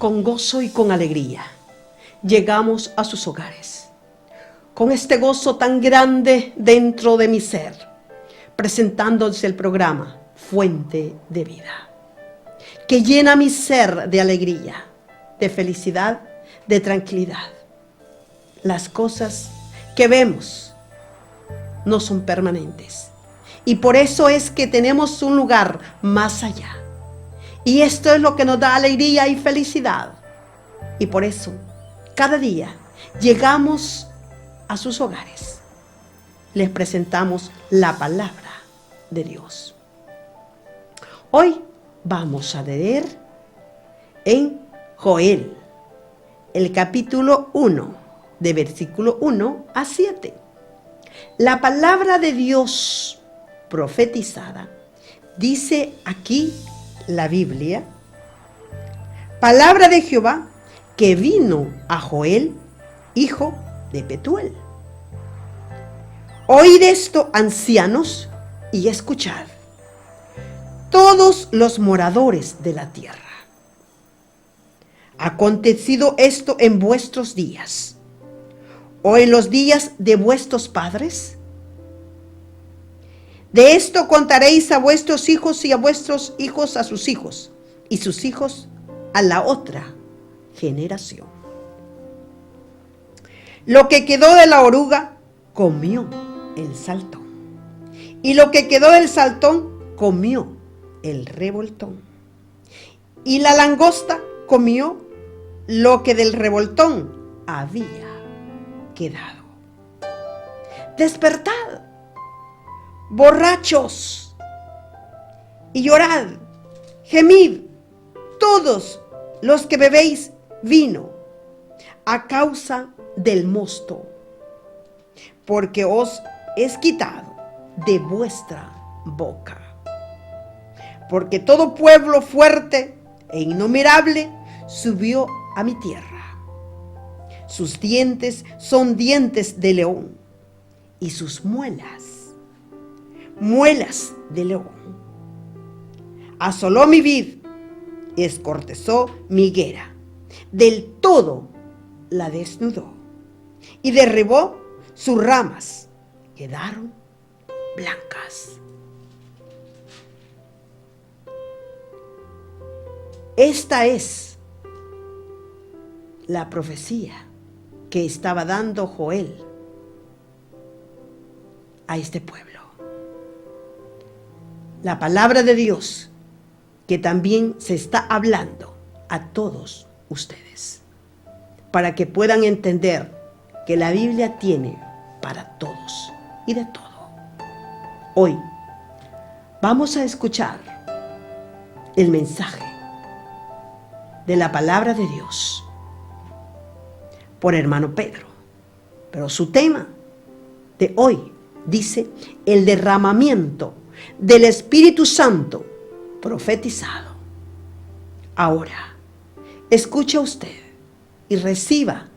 con gozo y con alegría llegamos a sus hogares. Con este gozo tan grande dentro de mi ser, presentándose el programa Fuente de Vida, que llena mi ser de alegría, de felicidad, de tranquilidad. Las cosas que vemos no son permanentes, y por eso es que tenemos un lugar más allá. Y esto es lo que nos da alegría y felicidad. Y por eso, cada día llegamos a sus hogares. Les presentamos la palabra de Dios. Hoy vamos a leer en Joel, el capítulo 1, de versículo 1 a 7. La palabra de Dios profetizada dice aquí la Biblia: palabra de Jehová que vino a Joel, hijo de Petuel. Oíd esto, ancianos, y escuchad, todos los moradores de la tierra. Acontecido esto en vuestros días, o en los días de vuestros padres. De esto contaréis a vuestros hijos y a vuestros hijos a sus hijos, y sus hijos a la otra generación. Lo que quedó de la oruga comió el saltón, y lo que quedó del saltón comió el revoltón, y la langosta comió lo que del revoltón había quedado. Despertad, borrachos, y llorad, gemid, todos los que bebéis vino, a causa del mosto, porque os es quitado de vuestra boca. Porque todo pueblo fuerte e innumerable subió a mi tierra. Sus dientes son dientes de león, y sus muelas de león. Asoló mi vid, escortezó mi higuera, del todo la desnudó, y derribó sus ramas, quedaron blancas. Esta es la profecía que estaba dando Joel a este pueblo. La palabra de Dios que también se está hablando a todos ustedes, para que puedan entender que la Biblia tiene para todos y de todo. Hoy vamos a escuchar el mensaje de la palabra de Dios por hermano Pedro, pero su tema de hoy dice: el derramamiento del Espíritu Santo profetizado. Ahora, escucha usted y reciba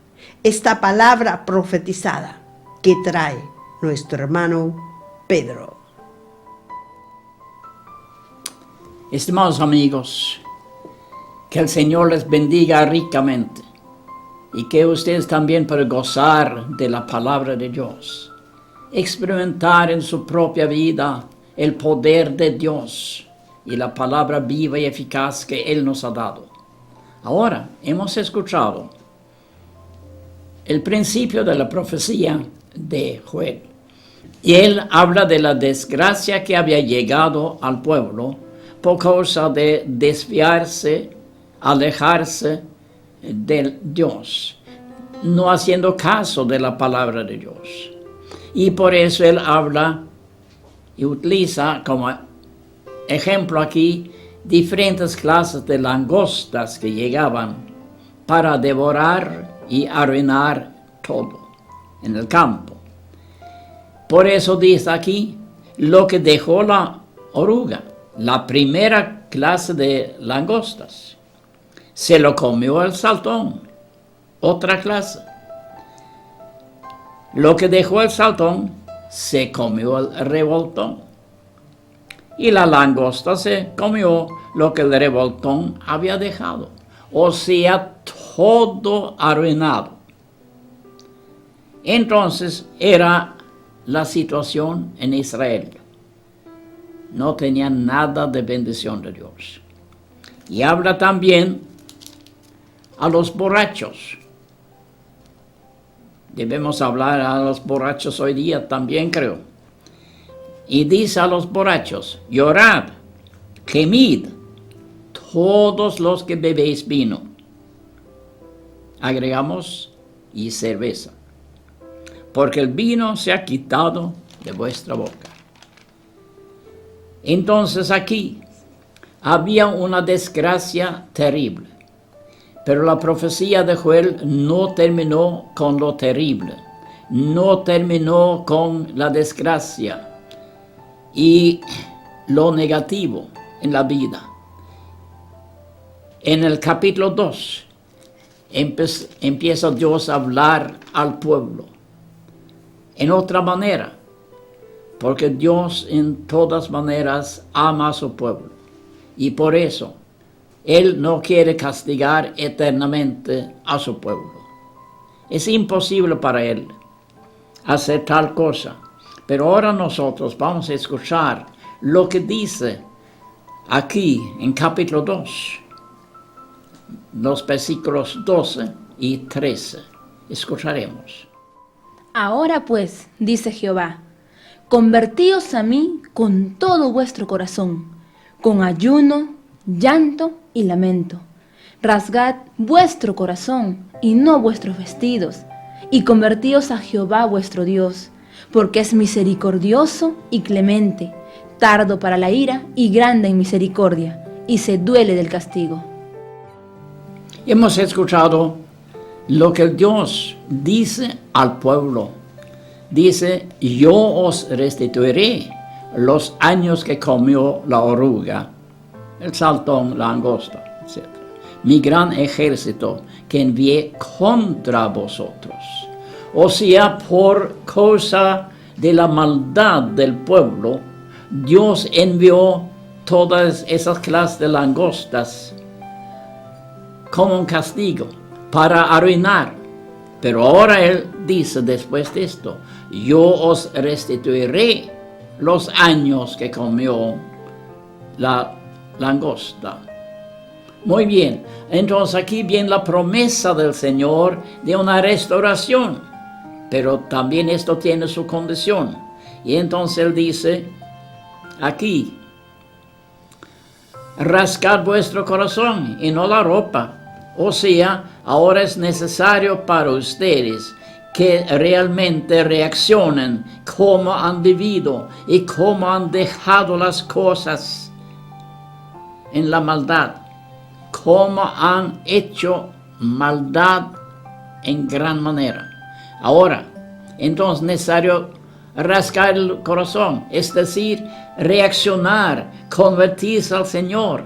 esta palabra profetizada que trae nuestro hermano Pedro. Estimados amigos, que el Señor les bendiga ricamente y que ustedes también puedan gozar de la palabra de Dios, experimentar en su propia vida el poder de Dios y la palabra viva y eficaz que Él nos ha dado. Ahora hemos escuchado el principio de la profecía de Joel, y él habla de la desgracia que había llegado al pueblo por causa de desviarse, alejarse de Dios, no haciendo caso de la palabra de Dios. Y por eso él habla y utiliza como ejemplo aquí diferentes clases de langostas que llegaban para devorar y arruinar todo en el campo. Por eso dice aquí, lo que dejó la oruga, la primera clase de langostas, se lo comió el saltón, otra clase. Lo que dejó el saltón, se comió el revoltón. Y la langosta se comió lo que el revoltón había dejado. o sea, todo arruinado. Entonces era la situación en Israel. No tenían nada de bendición de Dios. Y habla también a los borrachos. Debemos hablar a los borrachos hoy día también, creo. Y dice a los borrachos: llorad, gemid, todos los que bebéis vino. Agregamos: y cerveza, porque el vino se ha quitado de vuestra boca. Entonces aquí había una desgracia terrible, pero la profecía de Joel no terminó con lo terrible, no terminó con la desgracia y lo negativo en la vida. En el capítulo 2 empieza Dios a hablar al pueblo en otra manera, porque Dios en todas maneras ama a su pueblo y por eso Él no quiere castigar eternamente a su pueblo. Es imposible para Él hacer tal cosa. Pero ahora nosotros vamos a escuchar lo que dice aquí en capítulo 2, los versículos 12 y 13. Escucharemos. Ahora pues, dice Jehová, convertíos a mí con todo vuestro corazón, con ayuno, llanto y lamento. Rasgad vuestro corazón y no vuestros vestidos, y convertíos a Jehová vuestro Dios, porque es misericordioso y clemente, tardo para la ira y grande en misericordia, y se duele del castigo. Hemos escuchado lo que Dios dice al pueblo. Dice: yo os restituiré los años que comió la oruga, el saltón, la langosta, etc. Mi gran ejército que envié contra vosotros. O sea, por causa de la maldad del pueblo, Dios envió todas esas clases de langostas como un castigo para arruinar. Pero ahora Él dice después de esto: yo os restituiré los años que comió la langosta. Muy bien, entonces aquí viene la promesa del Señor de una restauración, pero también esto tiene su condición. Y entonces Él dice aquí: rascad vuestro corazón y no la ropa. O sea, ahora es necesario para ustedes que realmente reaccionen cómo han vivido y cómo han dejado las cosas en la maldad, cómo han hecho maldad en gran manera. Ahora, entonces es necesario rascar el corazón, es decir, reaccionar, convertirse al Señor,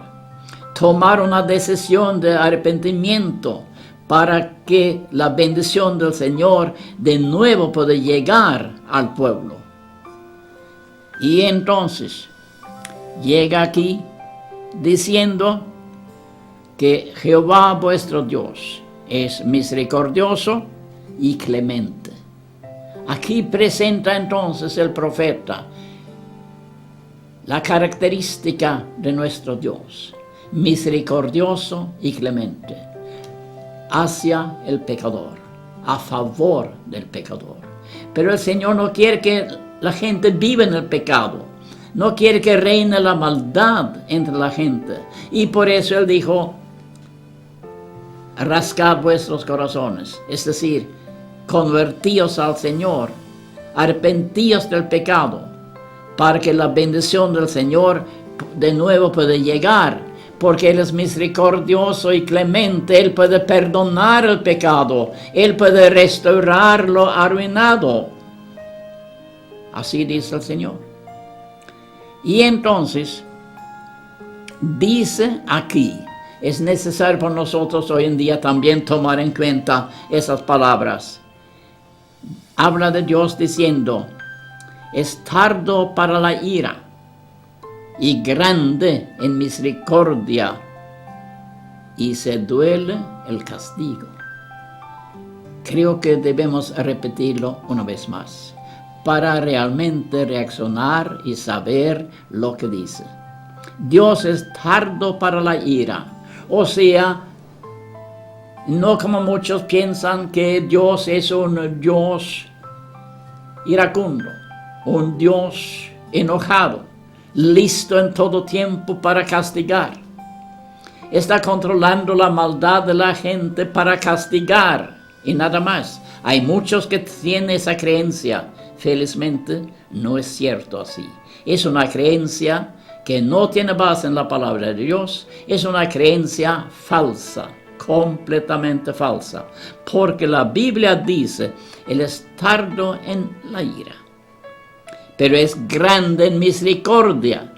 tomar una decisión de arrepentimiento para que la bendición del Señor de nuevo pueda llegar al pueblo. Y entonces llega aquí diciendo que Jehová vuestro Dios es misericordioso y clemente. Aquí presenta entonces el profeta la característica de nuestro Dios: misericordioso y clemente hacia el pecador, a favor del pecador. Pero el Señor no quiere que la gente viva en el pecado, no quiere que reine la maldad entre la gente, y por eso Él dijo: rascad vuestros corazones, es decir, convertíos al Señor, arrepentíos del pecado, para que la bendición del Señor de nuevo pueda llegar, porque Él es misericordioso y clemente. Él puede perdonar el pecado, Él puede restaurar lo arruinado. Así dice el Señor. Y entonces dice aquí, es necesario para nosotros hoy en día también tomar en cuenta esas palabras. Habla de Dios diciendo: es tardo para la ira y grande en misericordia y se duele el castigo. Creo que debemos repetirlo una vez más para realmente reaccionar y saber lo que dice. Dios es tardo para la ira, o sea, no como muchos piensan que Dios es un Dios iracundo, un Dios enojado, listo en todo tiempo para castigar. Está controlando la maldad de la gente para castigar y nada más. Hay muchos que tienen esa creencia. Felizmente no es cierto así. Es una creencia que no tiene base en la palabra de Dios. Es una creencia falsa, completamente falsa. Porque la Biblia dice, Él es tardo en la ira, pero es grande en misericordia.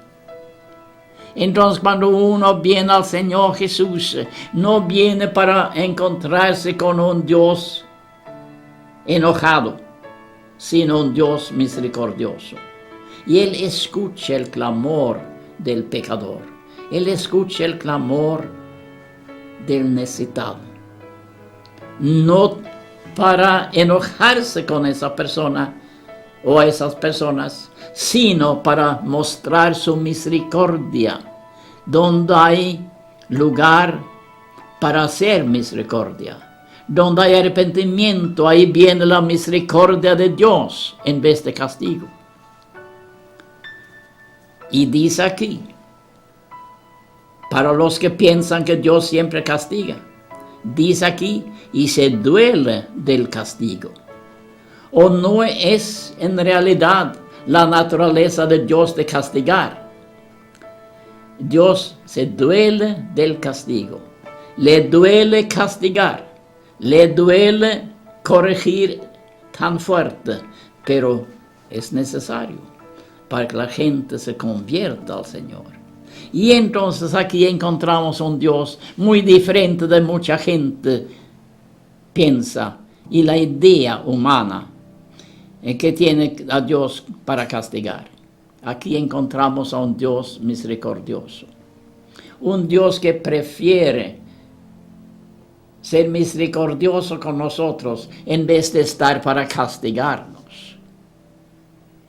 Entonces, cuando uno viene al Señor Jesús, no viene para encontrarse con un Dios enojado, sino un Dios misericordioso. Y Él escucha el clamor del pecador. Él escucha el clamor del necesitado. No para enojarse con esa persona o a esas personas, sino para mostrar su misericordia. Donde hay lugar para hacer misericordia, donde hay arrepentimiento, ahí viene la misericordia de Dios en vez de castigo. Y dice aquí, para los que piensan que Dios siempre castiga, dice aquí, y se duele del castigo. ¿O no es en realidad la naturaleza de Dios de castigar? Dios se duele del castigo. Le duele castigar. Le duele corregir tan fuerte. Pero es necesario para que la gente se convierta al Señor. Y entonces aquí encontramos un Dios muy diferente de mucha gente piensa. Y la idea humana que tiene a Dios para castigar. Aquí encontramos a un Dios misericordioso. Un Dios que prefiere ser misericordioso con nosotros en vez de estar para castigarnos.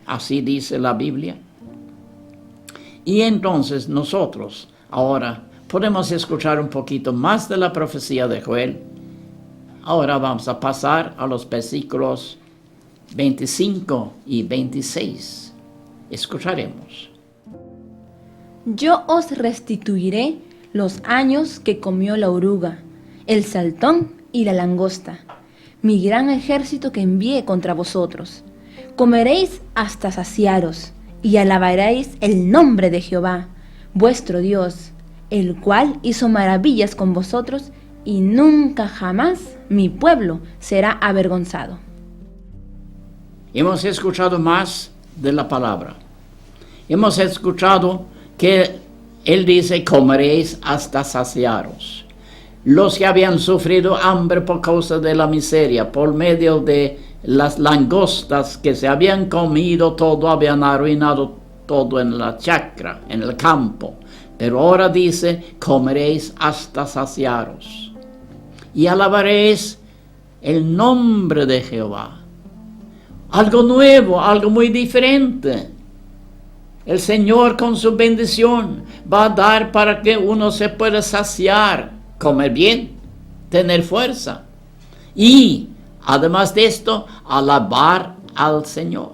Así dice la Biblia. Y entonces nosotros ahora podemos escuchar un poquito más de la profecía de Joel. Ahora vamos a pasar a los versículos 25 y 26. Escucharemos. Yo os restituiré los años que comió la oruga, el saltón y la langosta, mi gran ejército que envié contra vosotros. Comeréis hasta saciaros y alabaréis el nombre de Jehová, vuestro Dios, el cual hizo maravillas con vosotros, y nunca jamás mi pueblo será avergonzado. Hemos escuchado más de la palabra. Hemos escuchado que Él dice, comeréis hasta saciaros. Los que habían sufrido hambre por causa de la miseria, por medio de las langostas que se habían comido todo, habían arruinado todo en la chacra, en el campo. Pero ahora dice, comeréis hasta saciaros. Y alabaréis el nombre de Jehová. Algo nuevo, algo muy diferente. El Señor con su bendición va a dar para que uno se pueda saciar, comer bien, tener fuerza. Y además de esto, alabar al Señor.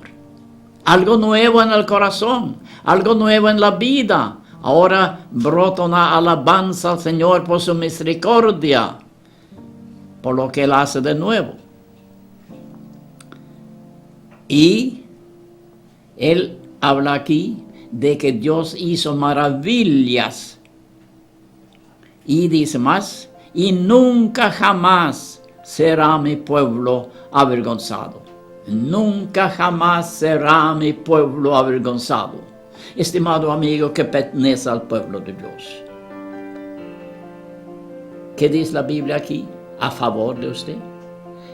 Algo nuevo en el corazón, algo nuevo en la vida. Ahora brota una alabanza al Señor por su misericordia, por lo que Él hace de nuevo. Y Él habla aquí de que Dios hizo maravillas. Y dice más, y nunca jamás será mi pueblo avergonzado. Nunca jamás será mi pueblo avergonzado. Estimado amigo que pertenece al pueblo de Dios. ¿Qué dice la Biblia aquí a favor de usted?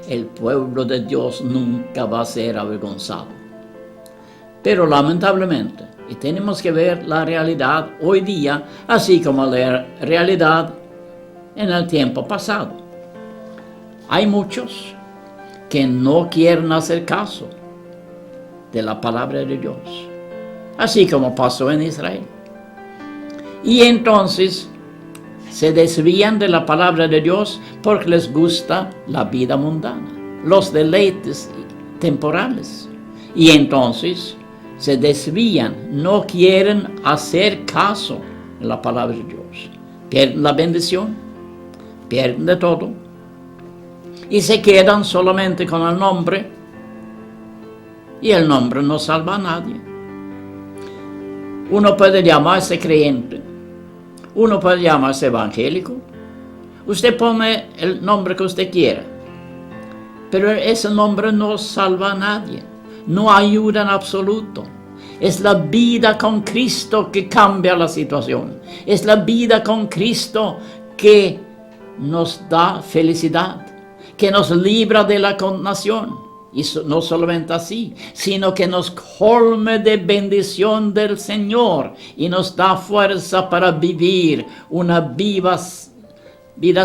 El pueblo de Dios nunca va a ser avergonzado. Pero lamentablemente, y tenemos que ver la realidad hoy día, así como la realidad en el tiempo pasado. Hay muchos que no quieren hacer caso de la palabra de Dios, así como pasó en Israel. Y entonces se desvían de la palabra de Dios porque les gusta la vida mundana, los deleites temporales. Y entonces se desvían, no quieren hacer caso de la palabra de Dios. Pierden la bendición, pierden de todo y se quedan solamente con el nombre, y el nombre no salva a nadie. Uno puede llamarse creyente, uno puede llamarse evangélico, usted pone el nombre que usted quiera, pero ese nombre no salva a nadie, no ayuda en absoluto. Es la vida con Cristo que cambia la situación, es la vida con Cristo que nos da felicidad, que nos libra de la condenación. Y no solamente así, sino que nos colme de bendición del Señor y nos da fuerza para vivir una vida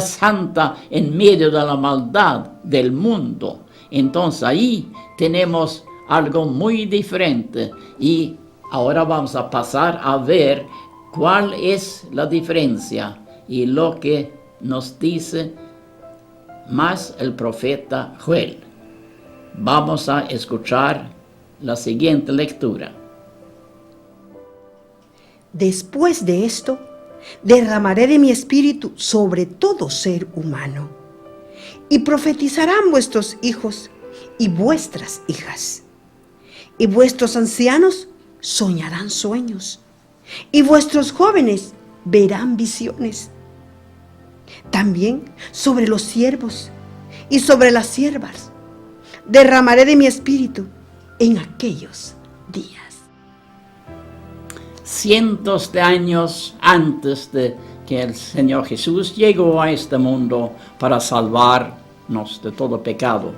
santa en medio de la maldad del mundo. Entonces ahí tenemos algo muy diferente, y ahora vamos a pasar a ver cuál es la diferencia y lo que nos dice más el profeta Joel. Vamos a escuchar la siguiente lectura. Después de esto, derramaré de mi espíritu sobre todo ser humano, y profetizarán vuestros hijos y vuestras hijas, y vuestros ancianos soñarán sueños, y vuestros jóvenes verán visiones. También sobre los siervos y sobre las siervas derramaré de mi espíritu en aquellos días. Cientos de años antes de que el Señor Jesús llegó a este mundo para salvarnos de todo pecado,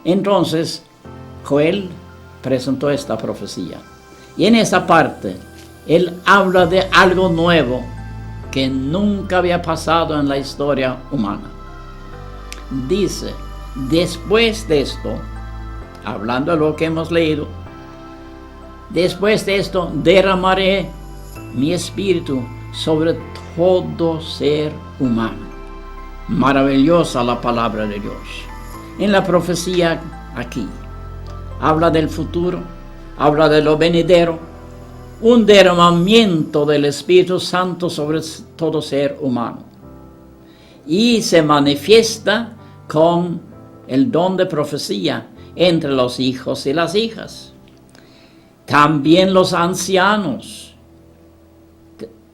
entonces Joel presentó esta profecía. Y en esa parte, él habla de algo nuevo que nunca había pasado en la historia humana. Dice: después de esto, hablando de lo que hemos leído, después de esto derramaré mi espíritu sobre todo ser humano. Maravillosa la palabra de Dios. En la profecía aquí, habla del futuro, habla de lo venidero, un derramamiento del Espíritu Santo sobre todo ser humano. Y se manifiesta con el don de profecía entre los hijos y las hijas. También los ancianos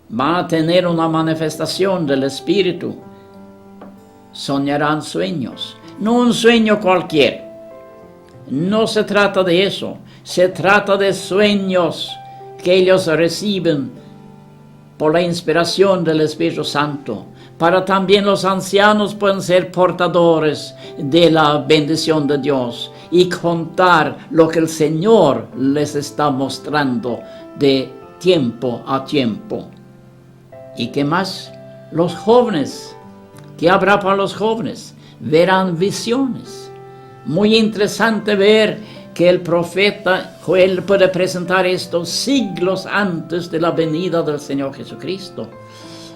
van a tener una manifestación del Espíritu. Soñarán sueños, no un sueño cualquiera. No se trata de eso, se trata de sueños que ellos reciben por la inspiración del Espíritu Santo. Para también los ancianos pueden ser portadores de la bendición de Dios y contar lo que el Señor les está mostrando de tiempo a tiempo. ¿Y qué más? Los jóvenes, ¿qué habrá para los jóvenes? Verán visiones. Muy interesante ver que el profeta Joel puede presentar esto siglos antes de la venida del Señor Jesucristo,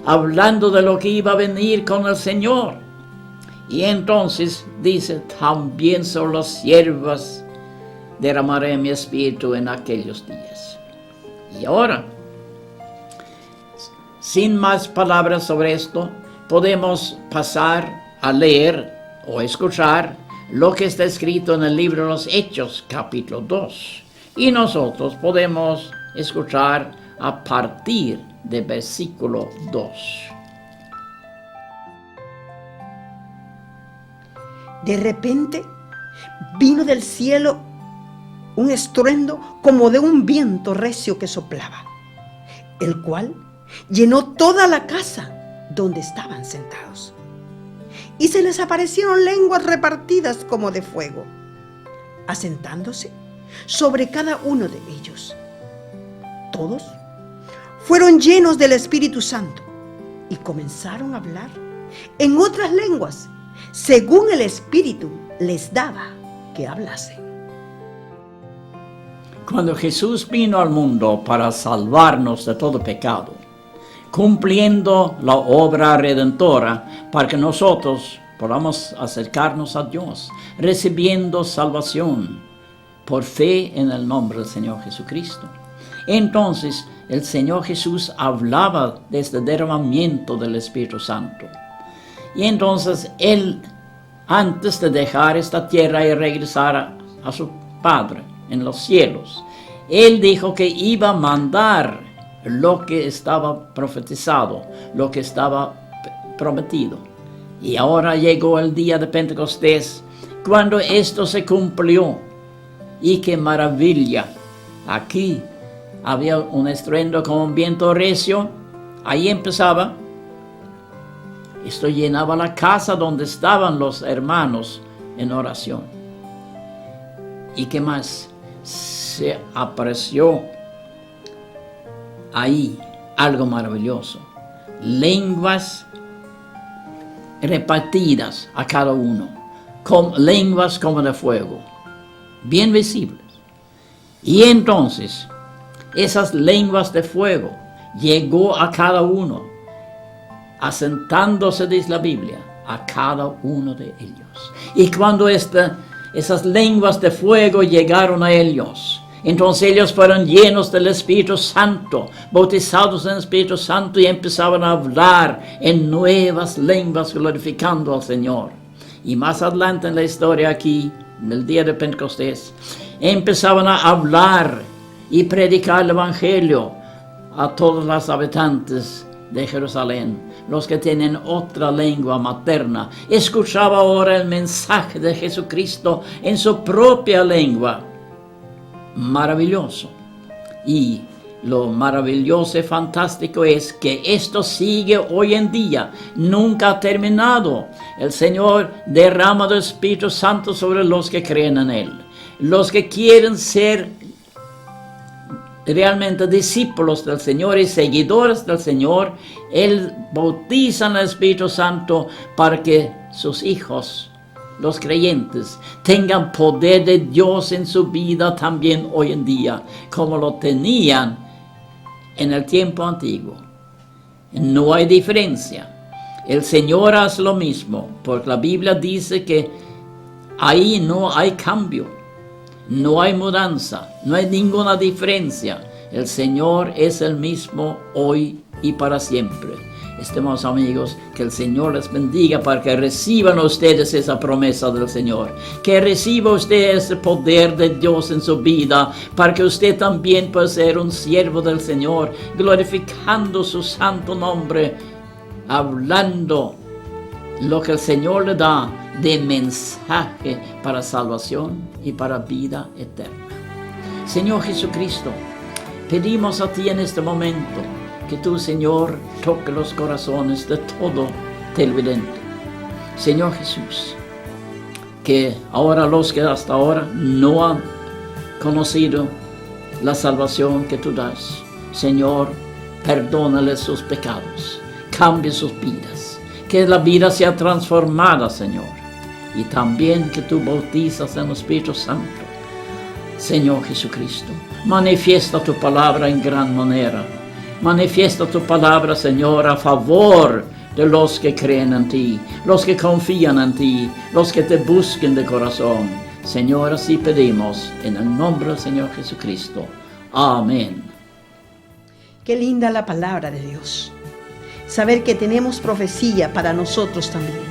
hablando de lo que iba a venir con el Señor. Y entonces dice: también sobre las siervas derramaré mi espíritu en aquellos días. Y ahora, sin más palabras sobre esto, podemos pasar a leer o escuchar lo que está escrito en el libro de los Hechos, capítulo 2. Y nosotros podemos escuchar a partir del versículo 2. De repente vino del cielo un estruendo como de un viento recio que soplaba, el cual llenó toda la casa donde estaban sentados. Y se les aparecieron lenguas repartidas como de fuego, asentándose sobre cada uno de ellos. Todos fueron llenos del Espíritu Santo y comenzaron a hablar en otras lenguas, según el Espíritu les daba que hablasen. Cuando Jesús vino al mundo para salvarnos de todo pecado, cumpliendo la obra redentora para que nosotros podamos acercarnos a Dios, recibiendo salvación por fe en el nombre del Señor Jesucristo. Entonces, el Señor Jesús hablaba de este derramamiento del Espíritu Santo. Y entonces, Él, antes de dejar esta tierra y regresar a su Padre en los cielos, Él dijo que iba a mandar lo que estaba profetizado, lo que estaba prometido. Y ahora llegó el día de Pentecostés, cuando esto se cumplió. Y qué maravilla. Aquí había un estruendo como un viento recio. Ahí empezaba. Esto llenaba la casa donde estaban los hermanos en oración. ¿Y qué más? Se apareció ahí algo maravilloso. Lenguas repartidas a cada uno, con lenguas como de fuego, bien visibles. Y entonces, esas lenguas de fuego llegó a cada uno, asentándose, dice la Biblia, a cada uno de ellos. Y cuando esas lenguas de fuego llegaron a ellos, entonces ellos fueron llenos del Espíritu Santo, bautizados en el Espíritu Santo, y empezaban a hablar en nuevas lenguas glorificando al Señor. Y más adelante en la historia aquí, en el día de Pentecostés, empezaban a hablar y predicar el Evangelio a todos los habitantes de Jerusalén, los que tienen otra lengua materna. Escuchaba ahora el mensaje de Jesucristo en su propia lengua. Maravilloso. Y lo maravilloso y fantástico es que esto sigue hoy en día, nunca ha terminado. El Señor derrama el Espíritu Santo sobre los que creen en Él, los que quieren ser realmente discípulos del Señor y seguidores del Señor. Él bautiza en el Espíritu Santo para que sus hijos, los creyentes, tengan poder de Dios en su vida también hoy en día, como lo tenían en el tiempo antiguo. No hay diferencia. El Señor hace lo mismo, porque la Biblia dice que ahí no hay cambio, no hay mudanza, no hay ninguna diferencia. El Señor es el mismo hoy y para siempre. Estimados amigos, que el Señor les bendiga para que reciban ustedes esa promesa del Señor. Que reciba usted ese poder de Dios en su vida, para que usted también pueda ser un siervo del Señor, glorificando su santo nombre, hablando lo que el Señor le da de mensaje para salvación y para vida eterna. Señor Jesucristo, pedimos a ti en este momento que tú, Señor, toque los corazones de todo televidente. Señor Jesús, que ahora los que hasta ahora no han conocido la salvación que tú das, Señor, perdónales sus pecados, cambie sus vidas, que la vida sea transformada, Señor, y también que tú bautizas en el Espíritu Santo. Señor Jesucristo, manifiesta tu palabra en gran manera. Manifiesta tu palabra, Señor, a favor de los que creen en ti, los que confían en ti, los que te busquen de corazón. Señor, así pedimos en el nombre del Señor Jesucristo. Amén. Qué linda la palabra de Dios. Saber que tenemos profecía para nosotros también.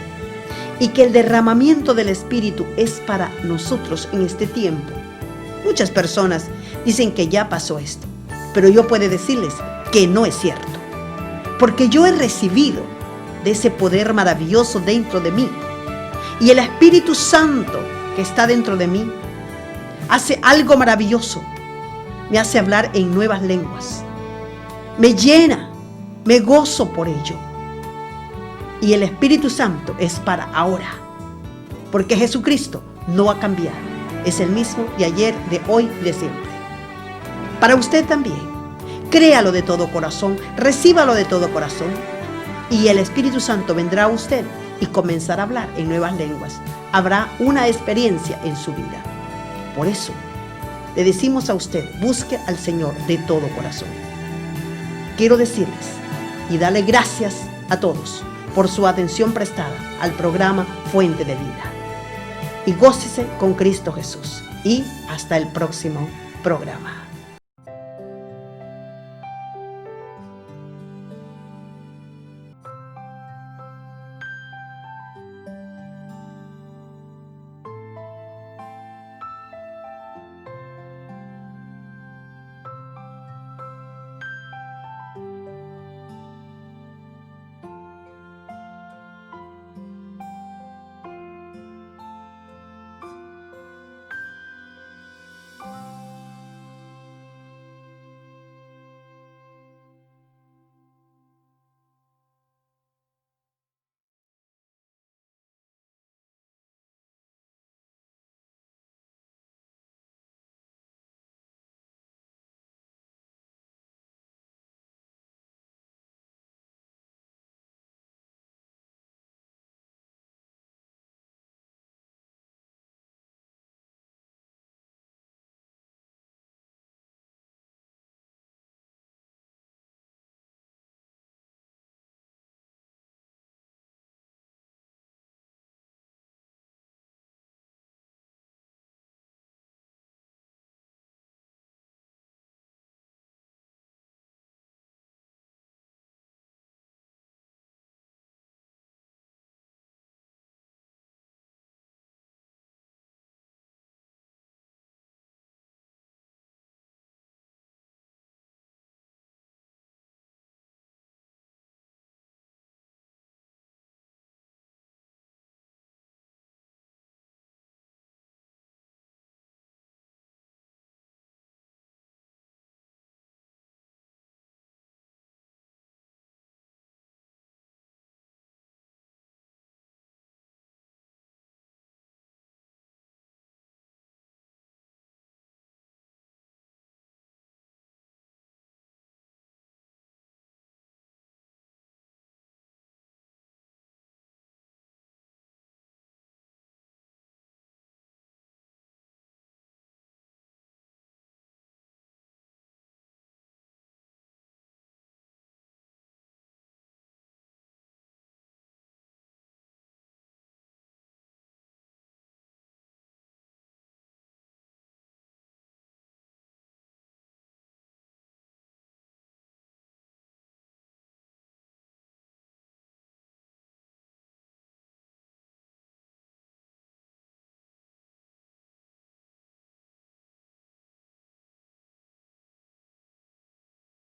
Y que el derramamiento del Espíritu es para nosotros en este tiempo. Muchas personas dicen que ya pasó esto, pero yo puedo decirles que no es cierto, porque yo he recibido de ese poder maravilloso dentro de mí, y el Espíritu Santo que está dentro de mí hace algo maravilloso, me hace hablar en nuevas lenguas, me llena, me gozo por ello, y el Espíritu Santo es para ahora, porque Jesucristo no ha cambiado, es el mismo de ayer, de hoy, de siempre. Para usted también. Créalo de todo corazón, recíbalo de todo corazón. y el Espíritu Santo vendrá a usted y comenzará a hablar en nuevas lenguas. Habrá una experiencia en su vida. Por eso, le decimos a usted, busque al Señor de todo corazón. Quiero decirles y darle gracias a todos por su atención prestada al programa Fuente de Vida. Y gócese con Cristo Jesús. Y hasta el próximo programa.